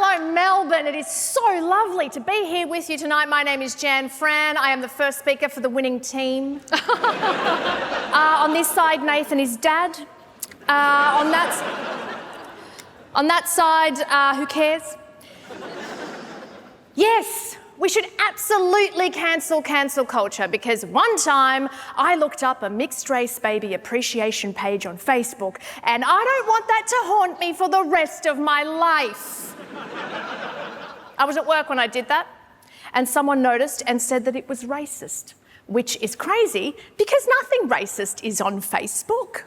hello Melbourne. It is so lovely to be here with you tonight. My name is Fran. I am the first speaker for the winning team. On this side, Nath and his dad. On that side, who cares? Yes, we should absolutely cancel culture, because one time I looked up a mixed race baby appreciation page on Facebook, and I don't want that to haunt me for the rest of my life. I was at work when I did that, and someone noticed and said that it was racist, which is crazy because nothing racist is on Facebook.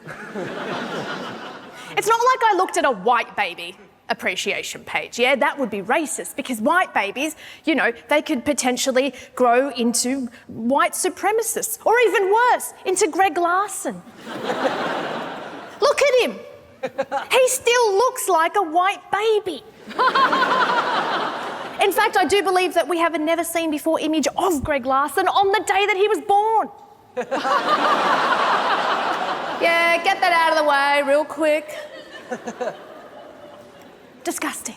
It's not like I looked at a white baby appreciation page. Yeah, that would be racist, because white babies, you know, they could potentially grow into white supremacists, or even worse, into Greg Larsen. Look at him. He still looks like a white baby. In fact, I do believe that we have a never-seen-before image of Greg Larsen on the day that he was born. Yeah, get that out of the way real quick. Disgusting.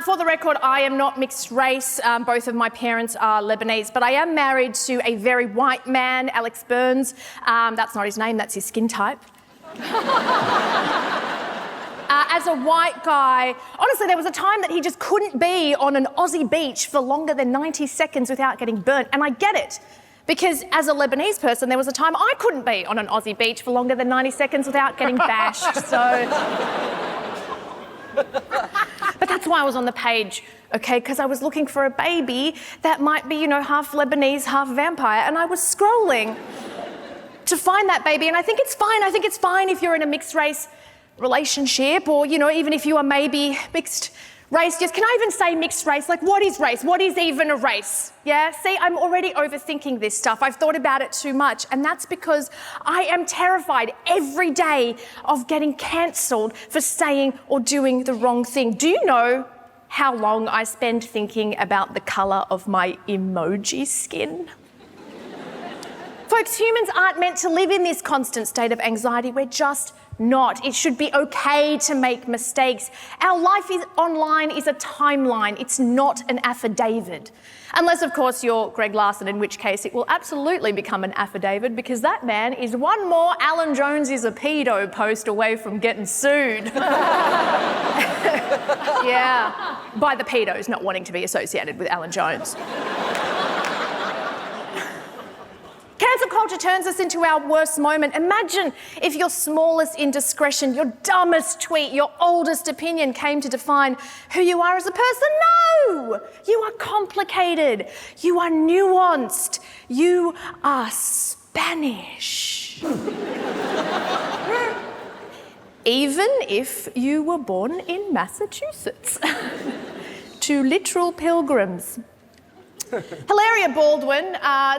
For the record, I am not mixed race. Both of my parents are Lebanese, but I am married to a very white man, Alex Burns. That's not his name, that's his skin type. As a white guy, honestly, there was a time that he just couldn't be on an Aussie beach for longer than 90 seconds without getting burnt, and I get it. Because as a Lebanese person, there was a time I couldn't be on an Aussie beach for longer than 90 seconds without getting bashed, so... But that's why I was on the page, okay? Because I was looking for a baby that might be, you know, half Lebanese, half vampire, and I was scrolling to find that baby, and I think it's fine. I think it's fine if you're in a mixed race relationship, or, you know, even if you are maybe mixed race. Just, can I even say mixed race? Like, what is race? What is even a race? Yeah, see, I'm already overthinking this stuff. I've thought about it too much, and that's because I am terrified every day of getting cancelled for saying or doing the wrong thing. Do you know how long I spend thinking about the colour of my emoji skin? Folks, humans aren't meant to live in this constant state of anxiety. We're just not. It should be okay to make mistakes. Our life online is a timeline. It's not an affidavit. Unless, of course, you're Greg Larsen, in which case it will absolutely become an affidavit, because that man is one more Alan Jones is a pedo post away from getting sued. Yeah, by the pedos not wanting to be associated with Alan Jones. Cancel culture turns us into our worst moment. Imagine if your smallest indiscretion, your dumbest tweet, your oldest opinion came to define who you are as a person. No! You are complicated. You are nuanced. You are Spanish. Even if you were born in Massachusetts. To literal pilgrims. Hilaria Baldwin,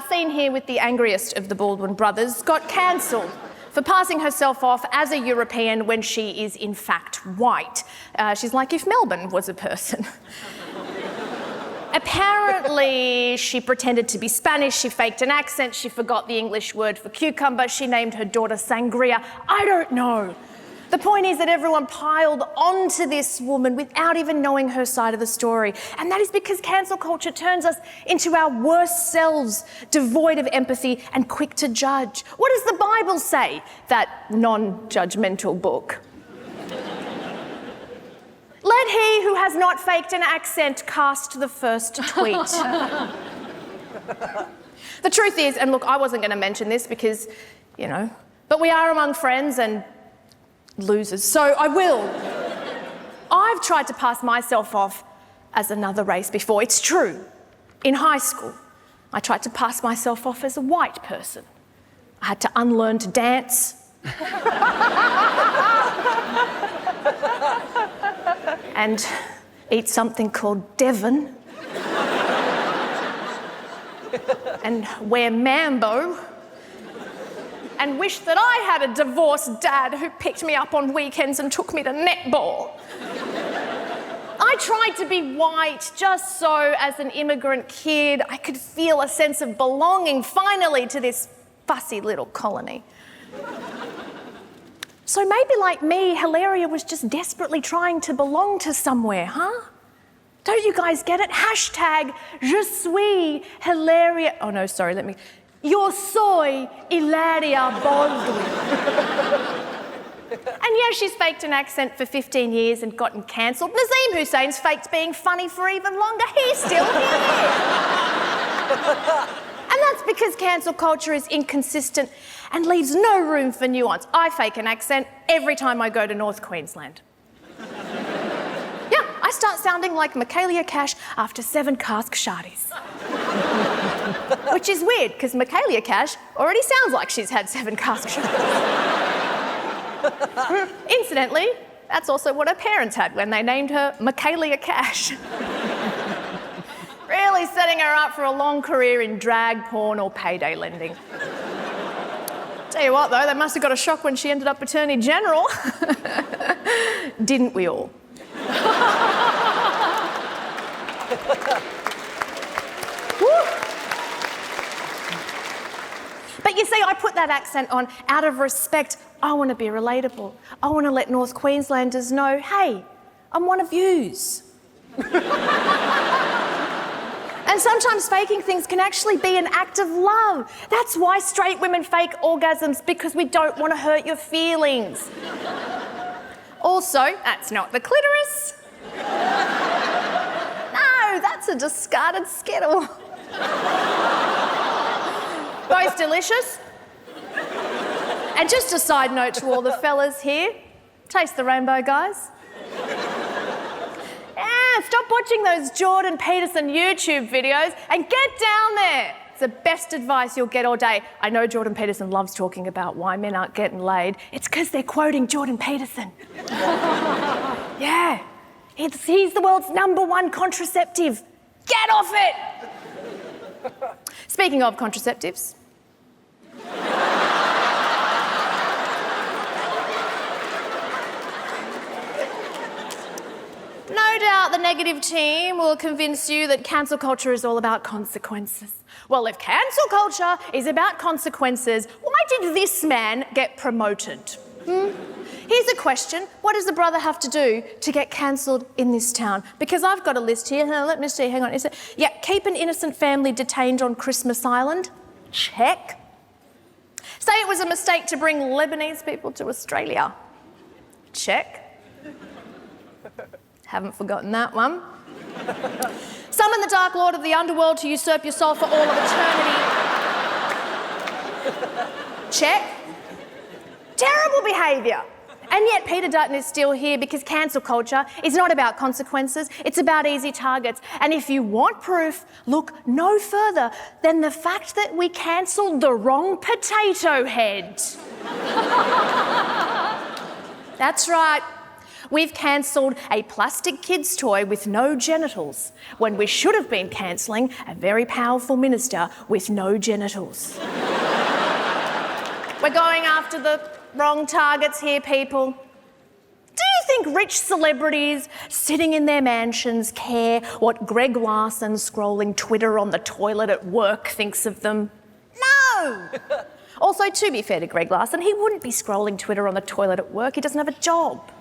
seen here with the angriest of the Baldwin brothers, got cancelled for passing herself off as a European when she is in fact white. She's like if Melbourne was a person. Apparently, she pretended to be Spanish, she faked an accent, she forgot the English word for cucumber, she named her daughter Sangria. I don't know. The point is that everyone piled onto this woman without even knowing her side of the story. And that is because cancel culture turns us into our worst selves, devoid of empathy and quick to judge. What does the Bible say, that non-judgmental book? Let he who has not faked an accent cast the first tweet. The truth is, and look, I wasn't going to mention this because, you know, but we are among friends and losers, so I will. I've tried to pass myself off as another race before. It's true. In high school, I tried to pass myself off as a white person. I had to unlearn to dance. And eat something called Devon. And wear mambo. And wish that I had a divorced dad who picked me up on weekends and took me to netball. I tried to be white just so, as an immigrant kid, I could feel a sense of belonging finally to this fussy little colony. So maybe like me, Hilaria was just desperately trying to belong to somewhere, huh? Don't you guys get it? Hashtag je suis Hilaria. Oh no, sorry, Yo soy Hilaria Baldwin. And yeah, she's faked an accent for 15 years and gotten cancelled. Nazeem Hussein's faked being funny for even longer. He's still here. And that's because cancel culture is inconsistent and leaves no room for nuance. I fake an accent every time I go to North Queensland. Yeah, I start sounding like Michaelia Cash after 7 cask shardies. Which is weird, because Michaelia Cash already sounds like she's had 7 cask shardies. Incidentally, that's also what her parents had when they named her Michaelia Cash. Really setting her up for a long career in drag, porn or payday lending. Tell you what though, they must have got a shock when she ended up Attorney General. Didn't we all? But you see, I put that accent on out of respect. I want to be relatable. I want to let North Queenslanders know, hey, I'm one of yous. And sometimes faking things can actually be an act of love. That's why straight women fake orgasms, because we don't want to hurt your feelings. Also, that's not the clitoris. No, that's a discarded Skittle. Both delicious. And just a side note to all the fellas here, taste the rainbow, guys. Yeah, stop watching those Jordan Peterson YouTube videos and get down there. It's the best advice you'll get all day. I know Jordan Peterson loves talking about why men aren't getting laid. It's because they're quoting Jordan Peterson. Yeah, he's the world's #1 contraceptive. Get off it! Speaking of contraceptives. No doubt the negative team will convince you that cancel culture is all about consequences. Well, if cancel culture is about consequences, why did this man get promoted? Here's a question. What does the brother have to do to get cancelled in this town? Because I've got a list here. Let me see, hang on. Yeah, keep an innocent family detained on Christmas Island. Check. Say it was a mistake to bring Lebanese people to Australia. Check. Haven't forgotten that one. Summon the Dark Lord of the Underworld to usurp your soul for all of eternity. Check. Terrible behaviour. And yet Peter Dutton is still here because cancel culture is not about consequences, it's about easy targets. And if you want proof, look no further than the fact that we cancelled the wrong potato head. That's right. We've cancelled a plastic kid's toy with no genitals when we should have been cancelling a very powerful minister with no genitals. We're going after the wrong targets here, people. Do you think rich celebrities sitting in their mansions care what Greg Larsen scrolling Twitter on the toilet at work thinks of them? No! Also, to be fair to Greg Larsen, he wouldn't be scrolling Twitter on the toilet at work. He doesn't have a job.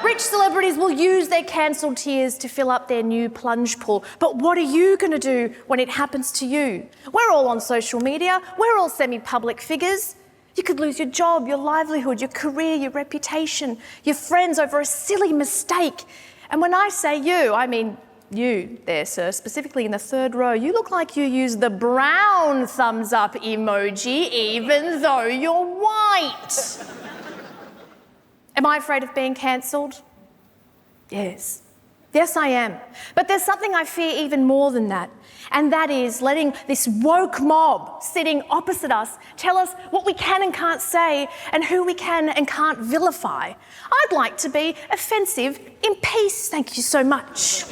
Rich celebrities will use their cancelled tears to fill up their new plunge pool. But what are you going to do when it happens to you? We're all on social media. We're all semi-public figures. You could lose your job, your livelihood, your career, your reputation, your friends over a silly mistake. And when I say you, I mean you there, sir, specifically in the 3rd row. You look like you use the brown thumbs up emoji even though you're white. Am I afraid of being cancelled? Yes. Yes, I am. But there's something I fear even more than that, and that is letting this woke mob sitting opposite us tell us what we can and can't say and who we can and can't vilify. I'd like to be offensive in peace, thank you so much.